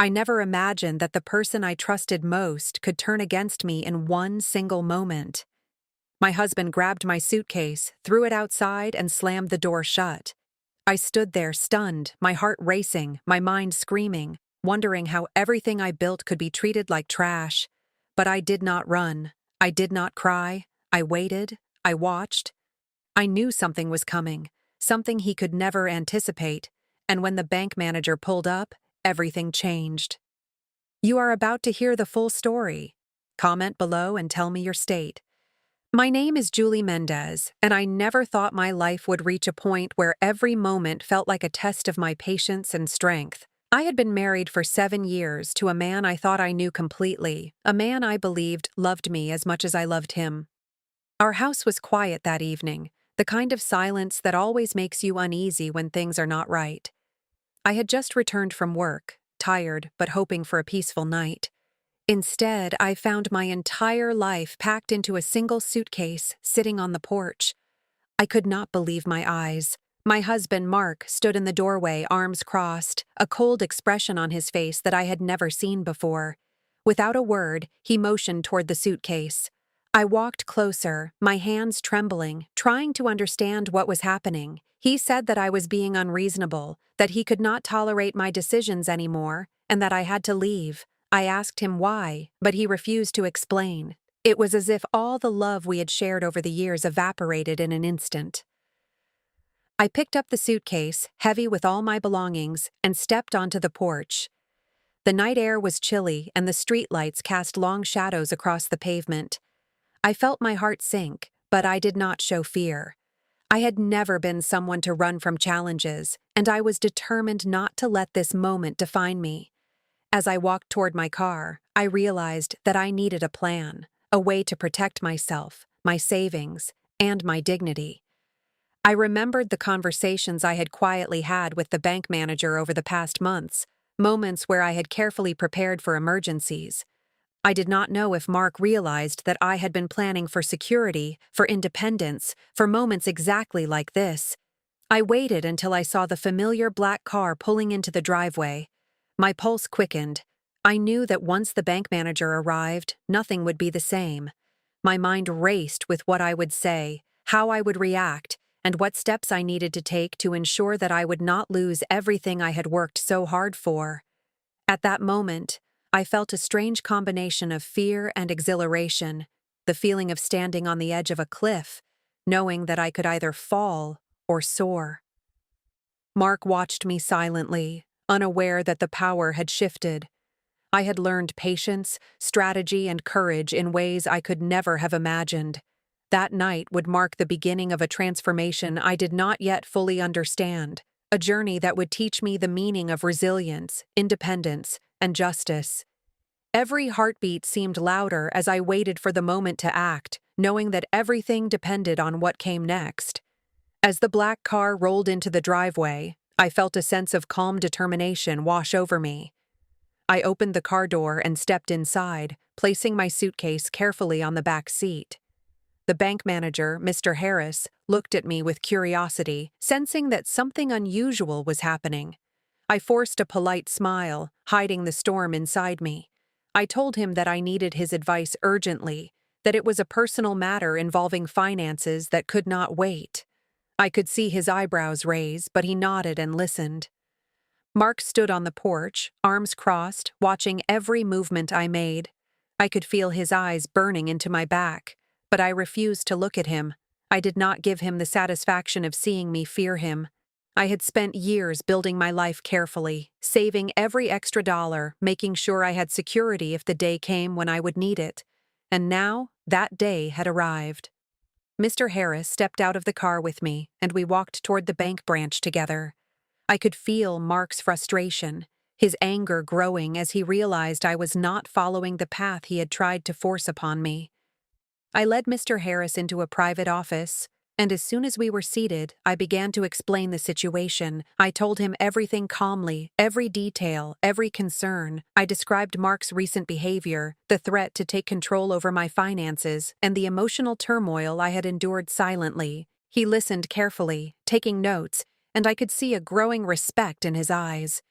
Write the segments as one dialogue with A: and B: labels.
A: I never imagined that the person I trusted most could turn against me in one single moment. My husband grabbed my suitcase, threw it outside, and slammed the door shut. I stood there stunned, my heart racing, my mind screaming, wondering how everything I built could be treated like trash. But I did not run. I did not cry. I waited. I watched. I knew something was coming, something he could never anticipate, and when the bank manager pulled up, everything changed. You are about to hear the full story. Comment below and tell me your state. My name is Julie Mendez, and I never thought my life would reach a point where every moment felt like a test of my patience and strength. I had been married for 7 years to a man I thought I knew completely, a man I believed loved me as much as I loved him. Our house was quiet that evening, the kind of silence that always makes you uneasy when things are not right. I had just returned from work, tired but hoping for a peaceful night. Instead, I found my entire life packed into a single suitcase sitting on the porch. I could not believe my eyes. My husband, Mark, stood in the doorway, arms crossed, a cold expression on his face that I had never seen before. Without a word, he motioned toward the suitcase. I walked closer, my hands trembling, trying to understand what was happening. He said that I was being unreasonable, that he could not tolerate my decisions anymore, and that I had to leave. I asked him why, but he refused to explain. It was as if all the love we had shared over the years evaporated in an instant. I picked up the suitcase, heavy with all my belongings, and stepped onto the porch. The night air was chilly, and the streetlights cast long shadows across the pavement. I felt my heart sink, but I did not show fear. I had never been someone to run from challenges, and I was determined not to let this moment define me. As I walked toward my car, I realized that I needed a plan, a way to protect myself, my savings, and my dignity. I remembered the conversations I had quietly had with the bank manager over the past months, moments where I had carefully prepared for emergencies. I did not know if Mark realized that I had been planning for security, for independence, for moments exactly like this. I waited until I saw the familiar black car pulling into the driveway. My pulse quickened. I knew that once the bank manager arrived, nothing would be the same. My mind raced with what I would say, how I would react, and what steps I needed to take to ensure that I would not lose everything I had worked so hard for. At that moment, I felt a strange combination of fear and exhilaration, the feeling of standing on the edge of a cliff, knowing that I could either fall or soar. Mark watched me silently, unaware that the power had shifted. I had learned patience, strategy, and courage in ways I could never have imagined. That night would mark the beginning of a transformation I did not yet fully understand, a journey that would teach me the meaning of resilience, independence, and justice. Every heartbeat seemed louder as I waited for the moment to act, knowing that everything depended on what came next. As the black car rolled into the driveway, I felt a sense of calm determination wash over me. I opened the car door and stepped inside, placing my suitcase carefully on the back seat. The bank manager, Mr. Harris, looked at me with curiosity, sensing that something unusual was happening. I forced a polite smile, hiding the storm inside me. I told him that I needed his advice urgently, that it was a personal matter involving finances that could not wait. I could see his eyebrows raise, but he nodded and listened. Mark stood on the porch, arms crossed, watching every movement I made. I could feel his eyes burning into my back, but I refused to look at him. I did not give him the satisfaction of seeing me fear him. I had spent years building my life carefully, saving every extra dollar, making sure I had security if the day came when I would need it. And now, that day had arrived. Mr. Harris stepped out of the car with me, and we walked toward the bank branch together. I could feel Mark's frustration, his anger growing as he realized I was not following the path he had tried to force upon me. I led Mr. Harris into a private office, and as soon as we were seated, I began to explain the situation. I told him everything calmly, every detail, every concern. I described Mark's recent behavior, the threat to take control over my finances, and the emotional turmoil I had endured silently. He listened carefully, taking notes, and I could see a growing respect in his eyes.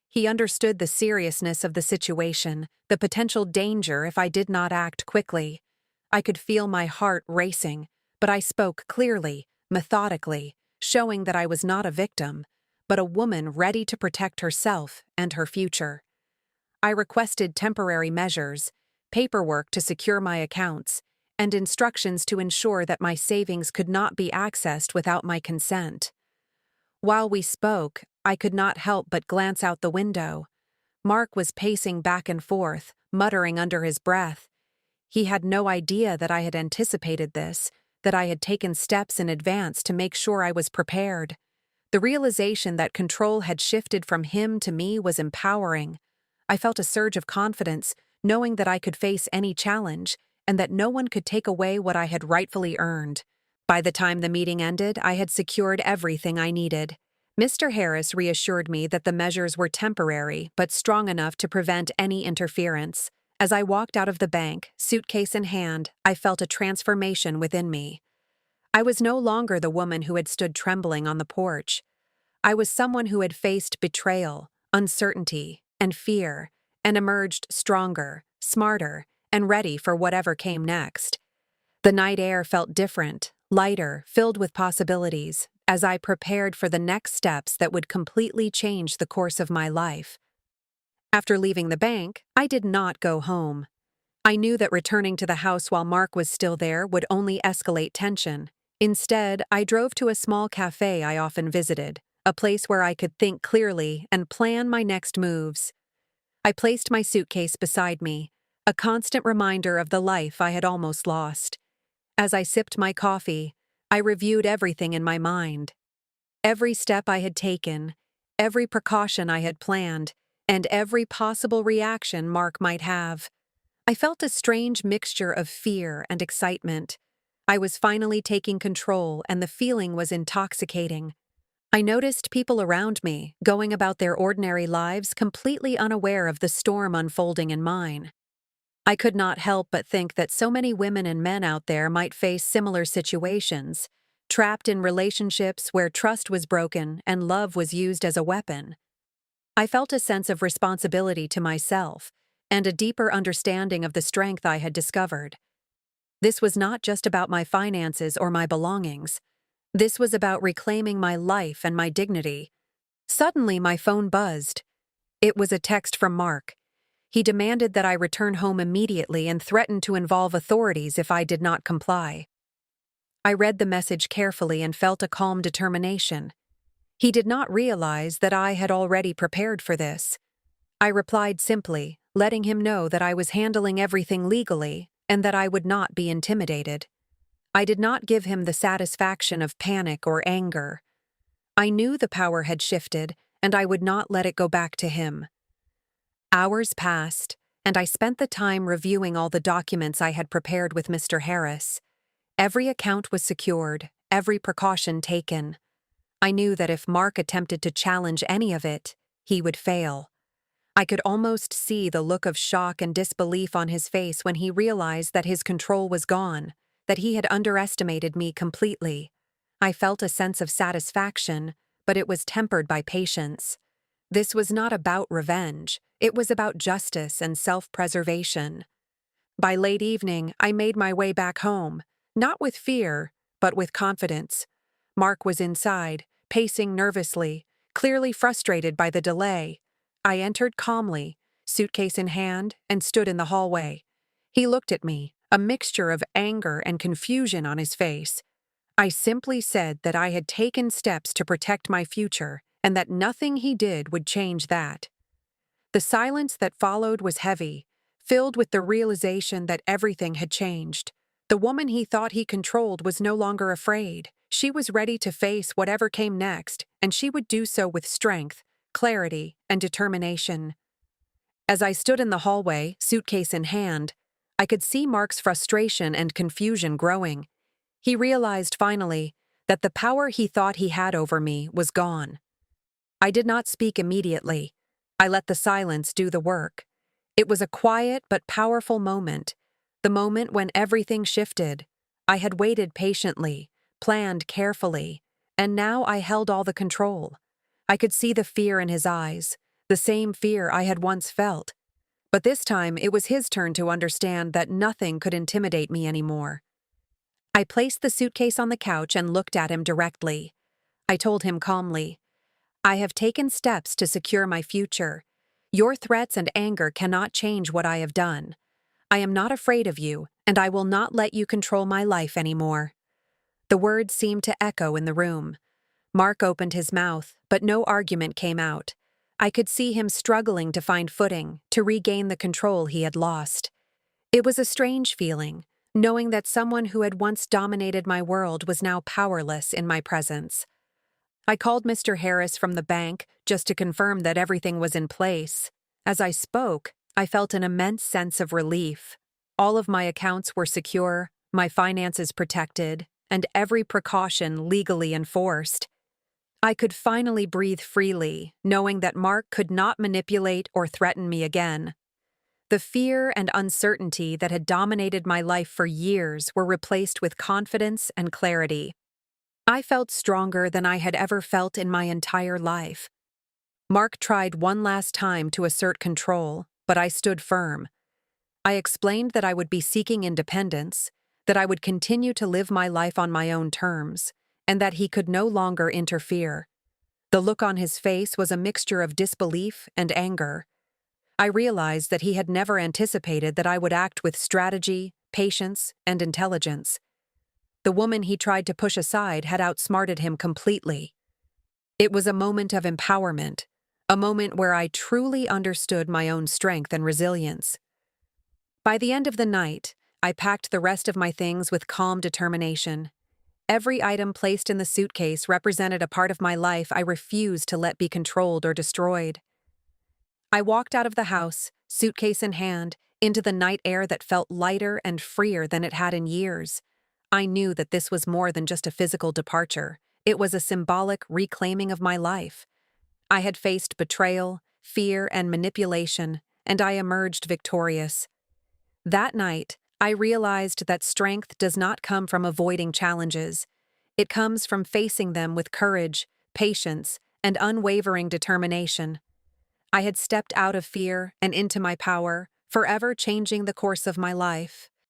A: He understood the seriousness of the situation, the potential danger if I did not act quickly. I could feel my heart racing, but I spoke clearly, methodically, showing that I was not a victim, but a woman ready to protect herself and her future. I requested temporary measures, paperwork to secure my accounts, and instructions to ensure that my savings could not be accessed without my consent. While we spoke, I could not help but glance out the window. Mark was pacing back and forth, muttering under his breath. He had no idea that I had anticipated this, that I had taken steps in advance to make sure I was prepared. The realization that control had shifted from him to me was empowering. I felt a surge of confidence, knowing that I could face any challenge, and that no one could take away what I had rightfully earned. By the time the meeting ended, I had secured everything I needed. Mr. Harris reassured me that the measures were temporary, but strong enough to prevent any interference. As I walked out of the bank, suitcase in hand, I felt a transformation within me. I was no longer the woman who had stood trembling on the porch. I was someone who had faced betrayal, uncertainty, and fear, and emerged stronger, smarter, and ready for whatever came next. The night air felt different, lighter, filled with possibilities, as I prepared for the next steps that would completely change the course of my life. After leaving the bank, I did not go home. I knew that returning to the house while Mark was still there would only escalate tension. Instead, I drove to a small cafe I often visited, a place where I could think clearly and plan my next moves. I placed my suitcase beside me, a constant reminder of the life I had almost lost. As I sipped my coffee, I reviewed everything in my mind. Every step I had taken, every precaution I had planned, and every possible reaction Mark might have. I felt a strange mixture of fear and excitement. I was finally taking control, and the feeling was intoxicating. I noticed people around me, going about their ordinary lives completely unaware of the storm unfolding in mine. I could not help but think that so many women and men out there might face similar situations, trapped in relationships where trust was broken and love was used as a weapon. I felt a sense of responsibility to myself and a deeper understanding of the strength I had discovered. This was not just about my finances or my belongings. This was about reclaiming my life and my dignity. Suddenly, my phone buzzed. It was a text from Mark. He demanded that I return home immediately and threatened to involve authorities if I did not comply. I read the message carefully and felt a calm determination. He did not realize that I had already prepared for this. I replied simply, letting him know that I was handling everything legally and that I would not be intimidated. I did not give him the satisfaction of panic or anger. I knew the power had shifted, and I would not let it go back to him. Hours passed, and I spent the time reviewing all the documents I had prepared with Mr. Harris. Every account was secured, every precaution taken. I knew that if Mark attempted to challenge any of it, he would fail. I could almost see the look of shock and disbelief on his face when he realized that his control was gone, that he had underestimated me completely. I felt a sense of satisfaction, but it was tempered by patience. This was not about revenge. It was about justice and self-preservation. By late evening, I made my way back home, not with fear, but with confidence. Mark was inside, pacing nervously, clearly frustrated by the delay. I entered calmly, suitcase in hand, and stood in the hallway. He looked at me, a mixture of anger and confusion on his face. I simply said that I had taken steps to protect my future and that nothing he did would change that. The silence that followed was heavy, filled with the realization that everything had changed. The woman he thought he controlled was no longer afraid. She was ready to face whatever came next, and she would do so with strength, clarity, and determination. As I stood in the hallway, suitcase in hand, I could see Mark's frustration and confusion growing. He realized finally that the power he thought he had over me was gone. I did not speak immediately. I let the silence do the work. It was a quiet but powerful moment, the moment when everything shifted. I had waited patiently, planned carefully, and now I held all the control. I could see the fear in his eyes, the same fear I had once felt. But this time it was his turn to understand that nothing could intimidate me anymore. I placed the suitcase on the couch and looked at him directly. I told him calmly, "I have taken steps to secure my future. Your threats and anger cannot change what I have done. I am not afraid of you, and I will not let you control my life anymore." The words seemed to echo in the room. Mark opened his mouth, but no argument came out. I could see him struggling to find footing, to regain the control he had lost. It was a strange feeling, knowing that someone who had once dominated my world was now powerless in my presence. I called Mr. Harris from the bank just to confirm that everything was in place. As I spoke, I felt an immense sense of relief. All of my accounts were secure, my finances protected, and every precaution legally enforced. I could finally breathe freely, knowing that Mark could not manipulate or threaten me again. The fear and uncertainty that had dominated my life for years were replaced with confidence and clarity. I felt stronger than I had ever felt in my entire life. Mark tried one last time to assert control, but I stood firm. I explained that I would be seeking independence, that I would continue to live my life on my own terms, and that he could no longer interfere. The look on his face was a mixture of disbelief and anger. I realized that he had never anticipated that I would act with strategy, patience, and intelligence. The woman he tried to push aside had outsmarted him completely. It was a moment of empowerment, a moment where I truly understood my own strength and resilience. By the end of the night, I packed the rest of my things with calm determination. Every item placed in the suitcase represented a part of my life I refused to let be controlled or destroyed. I walked out of the house, suitcase in hand, into the night air that felt lighter and freer than it had in years. I knew that this was more than just a physical departure. It was a symbolic reclaiming of my life. I had faced betrayal, fear, and manipulation, and I emerged victorious. That night, I realized that strength does not come from avoiding challenges. It comes from facing them with courage, patience, and unwavering determination. I had stepped out of fear and into my power, forever changing the course of my life.